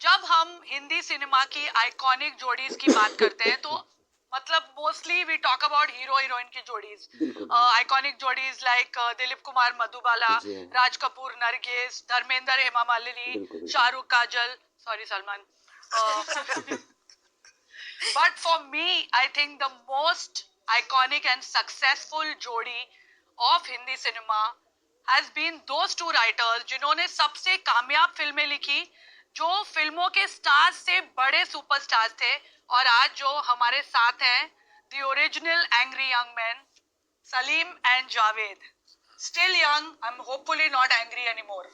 जब हम हिंदी सिनेमा की आइकॉनिक जोड़ीज की बात करते हैं तो मतलब mostly we talk about hero heroine की जोड़ीज, आइकॉनिक जोड़ीज like Dilip Kumar Madhubala, Raj Kapoor Nargis, Dharmendra Hema Malini, Shahrukh Kajal, sorry Salman. But for me, I think the most iconic and successful जोड़ी of Hindi cinema has been those two writers जिन्होंने सबसे कामयाब फिल्में लिखी, जो फिल्मों के स्टार्स से बड़े सुपरस्टार्स थे और आज जो हमारे साथ हैं, the original angry young men, Salim and Javed. Still young, I'm hopefully not angry anymore.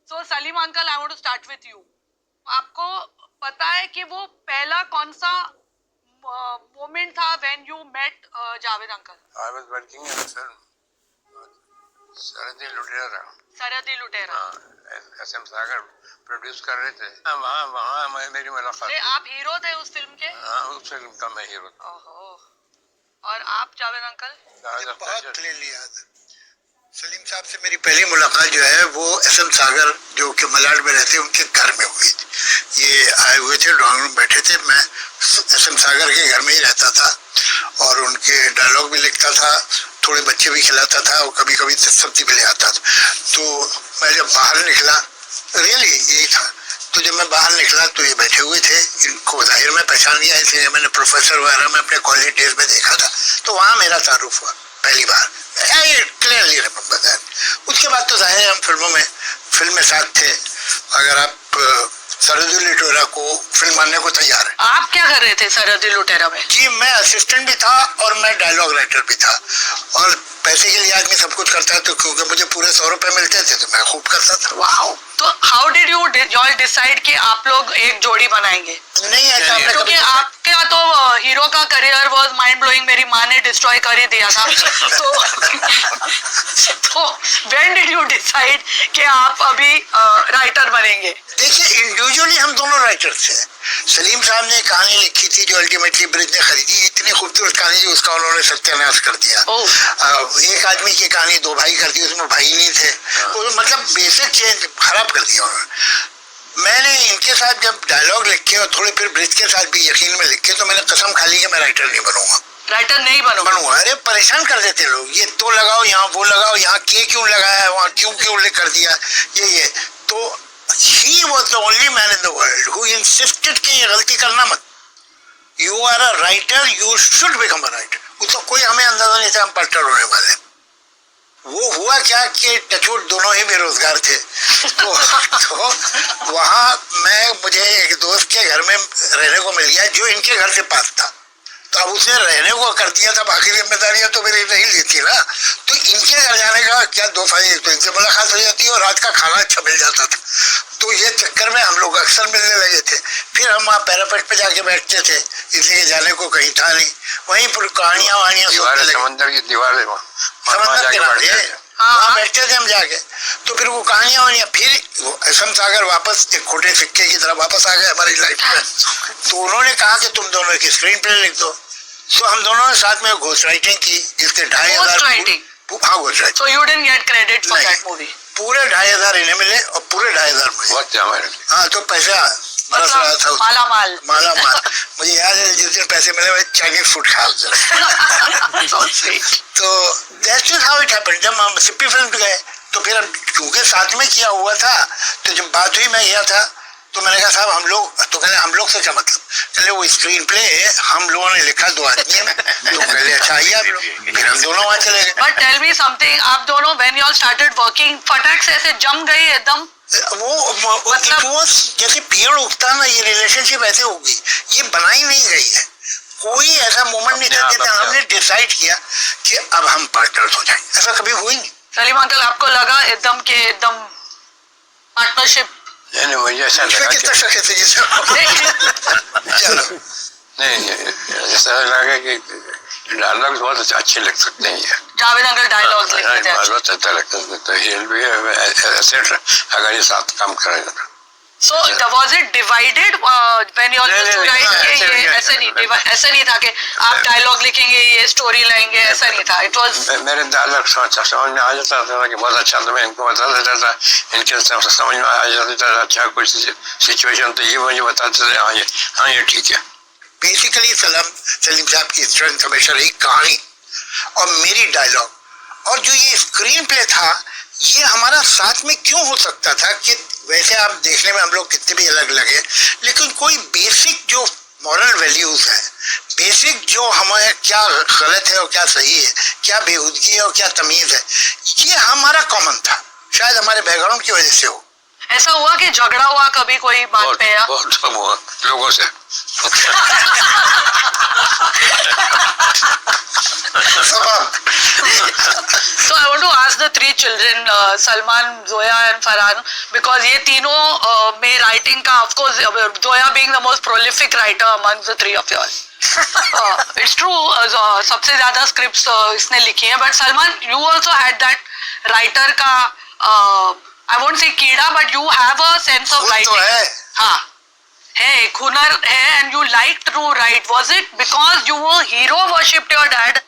So Salim uncle, I want to start with you. आपको पता है कि वो पहला कौन सा मोमेंट था when you met Javed uncle? I was working in a film, सरहदी लुटेरा. सरहदी लुटेरा. SM सागर प्रोड्यूस कर रहे थे. वहाँ मेरी मुलाकात. आप हीरो थे उस फिल्म के? हाँ, उस फिल्म का मैं हीरो था. ओहो. और आप जावेद अंकल? बहुत क्लियरली याद है. सलीम साहब से मेरी पहली मुलाकात जो है वो SM सागर जो कि मलाड में रहते उनके घर में हुई थी. ये आए हुए थे, ड्राइंग रूम बैठे थे, मैं SM सागर के घर में ही रहता था और उनके डायलॉग भी लिखता था, थोड़े बच्चे भी खिलाता था और कभी कभी सब्जी भी ले आता था. तो मैं जब बाहर निकला, रियली यही था, तो जब मैं बाहर निकला तो ये बैठे हुए थे. इनको जाहिर में पहचान लिया, इसलिए मैंने प्रोफेसर वगैरह में अपने कॉलेज डेज में देखा था, तो वहाँ मेरा तारुफ हुआ पहली बार. Clearly remember that. उसके बाद तो जाहिर है हम फिल्म में साथ थे. अगर आप सरहदी लुटेरा को फिल्म मानने को तैयार है. आप क्या कर रहे थे सरहदी लुटेरा में? जी मैं असिस्टेंट भी था और मैं डायलॉग राइटर भी था. और पैसे के लिए आदमी सब कुछ करता है, तो क्योंकि मुझे पूरे 100 रुपए मिलते थे तो मैं खूब करता था. वाओ. तो how did you all decide कि आप लोग एक जोड़ी बनाएंगे? नहीं ऐसा हमने क्योंकि आपका तो हीरो का करियर वाज माइंड ब्लोइंग, मेरी माँ ने डिस्ट्रॉय कर ही दिया था. तो व्हेन डिड यू डिसाइड कि आप अभी राइटर बनेंगे? देखिए इंडिविजुअली हम दोनों राइटर थे. सलीम साहब ने कहानी लिखी थी जो अल्टीमेटली ब्रिज ने खरीदी. इतनी खूबसूरत कहानी थी, उसका उन्होंने सत्यानाश कर दिया. एक आदमी की कहानी 2 भाई कर दी, उसमें भाई नहीं थे. मतलब बेसिक चेंज खराब कर दिया उन्होंने. मैंने इनके साथ जब डायलॉग लिखे और थोड़े फिर ब्रिज के साथ भी यकीन में लिखे, तो मैंने कसम खा ली कि मैं राइटर नहीं बनूंगा. राइटर नहीं बनूंगा. अरे परेशान कर देते लोग, ये तो लगाओ यहाँ, वो लगाओ यहाँ, के क्यों लगाया, वहाँ क्यों उल्लेख कर दिया, ये तो he was the only man in the world who insisted कि ये गलती करना मत. You are a writer, you should become a writer. उसको कोई हमें अंदाजा नहीं था हम पार्टनर होने वाले. वो हुआ क्या कि टचवुड दोनों ही बेरोजगार थे. तो वहाँ मुझे एक दोस्त के घर में रहने को मिल गया जो इनके घर से पास था. तो अब उसने रहने को कर दिया था, बाकी जिम्मेदारियां तो मेरी नहीं ली थी ना. तो इनके घर जाने का क्या 2 फायदे, तो इनसे मुलाकात हो जाती है और रात का खाना अच्छा मिल जाता था. तो ये चक्कर में हम लोग अक्सर मिलने लगे थे. फिर हम वहाँ पैरापेट पे जाके बैठते थे, इसलिए जाने को कहीं था नहीं. वहीं पर कहानियां समंदर की दीवार है, समंदर किनारे वहाँ बैठते थे हम जाके. तो फिर वो कहानियां फिर SM सागर वापस एक खोटे सिक्के की तरह वापस आ गए हमारी लाइफ में. तो उन्होंने कहा कि तुम दोनों की स्क्रीन प्ले लिख दो. तो हम दोनों ने साथ में घोस्ट राइटिंग की, जिसके 2,500. हाँ ghost writing. So you didn't get credit for that movie? पूरे 2,500 इन्हें मिले और पूरे 2,500 मुझे. हाँ तो पैसा बरस रहा था. माला माल. मुझे याद है जिस दिन पैसे मिले मैं चाइनीज फूड खा. तो that's just how it happened. जब हम सिप्पी फिल्म गए तो फिर हम क्योंकि साथ में किया हुआ था, तो जब बात हुई मैं गया था तो मैंने कहा साहब हम लोग, तो कहले हम लोग से क्या मतलब, कहले वो स्क्रीन प्ले हम लोगों ने लिखा 2 आदमी में. तो कहले अच्छा आइए आप लोग. फिर हम दोनों वहाँ चले गए. But tell me something, आप दोनों when you all started working फटाक से ऐसे जम गई एकदम? वो जैसे पेड़ उगता ना, ये रिलेशनशिप ऐसे होगी, ये बनाई नहीं गई है. कोई ऐसा मोमेंट नहीं था कि हमने डिसाइड किया कि अब हम पार्टनर्स हो जाएंगे, ऐसा कभी हुई नहीं. सलीम अंकल आपको लगा एकदम पार्टनरशिप? नहीं मुझे ऐसा लगा ऐसा लगा कि डायलॉग बहुत अच्छे लिख सकते हैं. जावेद अंकल डायलॉग लिखते हैं बहुत अच्छा लगता है. तो अगर ये साथ काम करेगा. So was it divided when you all used to write? ऐसे नहीं था कि आप डायलॉग लिखेंगे ये स्टोरी लाएंगे, ऐसा नहीं था. It was मेरे डायलॉग समझ में आ जाता था कि बहुत अच्छा, तो मैं इनको बता देता था, इनके समझ में आ जाता था अच्छा कुछ सिचुएशन, तो ये मुझे बताते थे हाँ ये ठीक है. बेसिकली सलीम साहब की स्ट्रेंथ हमेशा रही कहानी और मेरी डायलॉग, और जो ये स्क्रीन प्ले था ये हमारा साथ में क्यों हो सकता था कि वैसे आप देखने में हम लोग कितने भी अलग लगे, लेकिन कोई बेसिक जो मॉरल वैल्यूज है, बेसिक जो हमें क्या गलत है और क्या सही है, क्या बेहूदगी है और क्या तमीज है, ये हमारा कॉमन था. शायद हमारे बैकग्राउंड की वजह से हो. ऐसा हुआ कि झगड़ा हुआ कभी कोई बात पे या बहुत हुआ लोगों से. So I want to ask the three children, Salman, Zoya and Farhan, because ये तीनों में writing का, of course, Zoya being the most prolific writer amongst the three of you all. It's true, सबसे ज़्यादा scripts इसने लिखी हैं, but Salman, you also had that writer का, I won't say कीड़ा, but you have a sense of writing. तो है. हाँ, है, हुनर है, and you liked to write. Was it because you were hero worshipped your dad?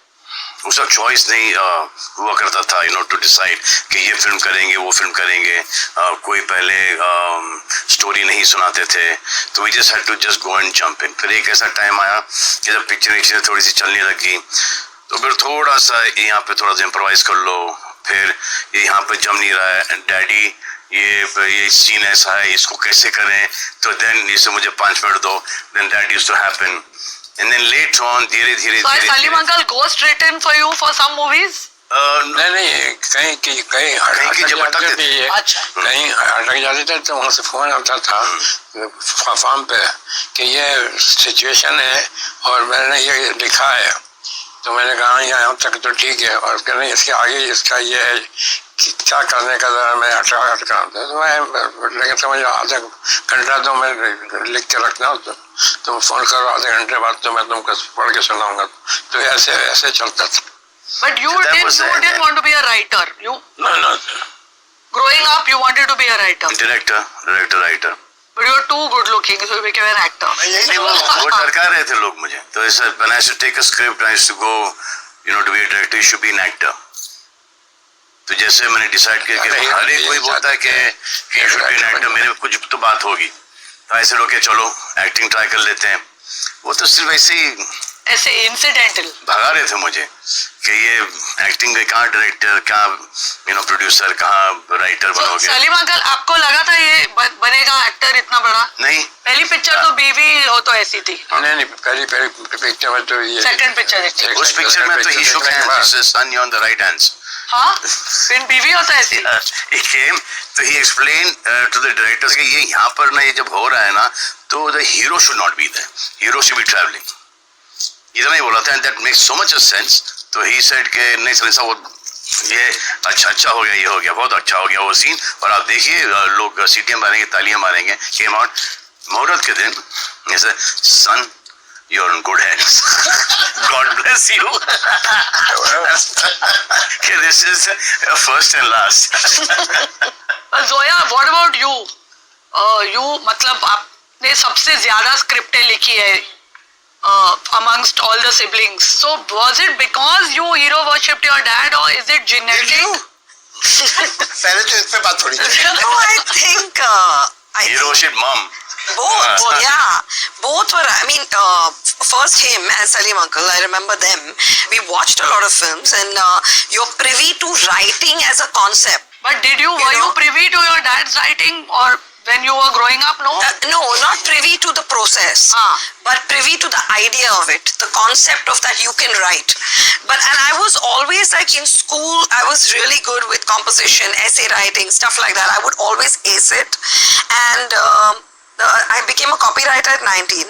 उसका choice नहीं हुआ करता था, टू डिसाइड कि ये फिल्म करेंगे वो फिल्म करेंगे. कोई पहले स्टोरी नहीं सुनाते थे, तो we just had to just go and jump in. फिर एक ऐसा टाइम आया कि जब पिक्चर थोड़ी सी चलने लगी, तो फिर थोड़ा सा यहाँ पे थोड़ा सा इम्प्रोवाइज कर लो, फिर यहाँ पे जम नहीं रहा है, डैडी ये सीन ऐसा है, इसको कैसे करें, तो देन इसे मुझे 5 मिनट दो, then that used to happen. And then later on, धीरे-धीरे. So has Salim uncle ghost written for you for some movies? नहीं कहीं की जब अटक जाते थे, अच्छा. कहीं अटक जाते थे तो वहाँ से फोन आता था फार्म पे कि ये सिचुएशन है और मैंने ये लिखा है, तो मैंने कहा यहाँ तक तो ठीक है, और कहने इसके आगे इसका ये है कि क्या करने का जरा मैं अटका, तो मैं लेकिन समझ आधा घंटा तो मैं लिख के रखना हूँ, तो तुम फोन करो आधे घंटे बाद तो मैं तुमको पढ़ के सुनाऊंगा. तो ऐसे चलता था. But you didn't want to be a writer. No. Growing up, you wanted to be a writer. Director. But you were too good looking, so you became an actor. नहीं, वो टरका रहे थे लोग मुझे, तो ऐसा when I used to take a script, I used to go, to be a director, you should be an actor. तो जैसे मैंने डिसाइड किया कि हर एक कोई बोलता है कि you should be an actor, मेरे में कुछ तो बात होगी, तो ऐसे लोग के चलो एक्टिंग ट्राई कर लेते हैं. वो तो सिर्फ ऐसे incidental भगा रहे थे मुझे कि ये एक्टिंग कहाँ डायरेक्टर, कहाँ प्रोड्यूसर, कहाँ राइटर बनोगे. सलीम अंकल, आपको लगा था ये बनेगा एक्टर इतना बड़ा? नहीं, पहली पिक्चर तो बीवी हो तो ऐसी थी. नहीं पहली पिक्चर में तो ये सेकंड पिक्चर उस पिक्चर में तो ही shook hands, his son on the right hands. हाँ, फिर बीवी होता है ऐसी. He came, तो he explained to the directors कि ये यहाँ पर ना, ये जब हो रहा है ना, तो the hero should not be there, hero should be traveling. इतना ही बोला था, and that makes so much sense. तो he said कि नहीं सर ऐसा, वो ये अच्छा हो गया, ये हो गया, बहुत अच्छा हो गया वो सीन, और आप देखिए लोग सीटियां मारेंगे, तालियां मारेंगे. came out मुहूर्त के दिन, ऐसे son, you're in good hands. God bless you. Okay, this is first and last. Zoya, what about you? You मतलब आपने सबसे ज्यादा स्क्रिप्टें लिखी है amongst all the siblings. So was it because you hero worshipped your dad, or is it genetic? पहले तो इस पे बात थोड़ी. No, I think Hero worship mom. both. Yeah, both were. I mean, first him and Salim uncle. I remember them. We watched a lot of films, and you're privy to writing as a concept. But were you privy to your dad's writing, or when you were growing up? No. No, not privy to the process, but privy to the idea of it, the concept of that you can write. And I was always like in school, I was really good with composition, essay writing, stuff like that. I would always ace it, and I became a copywriter at 19.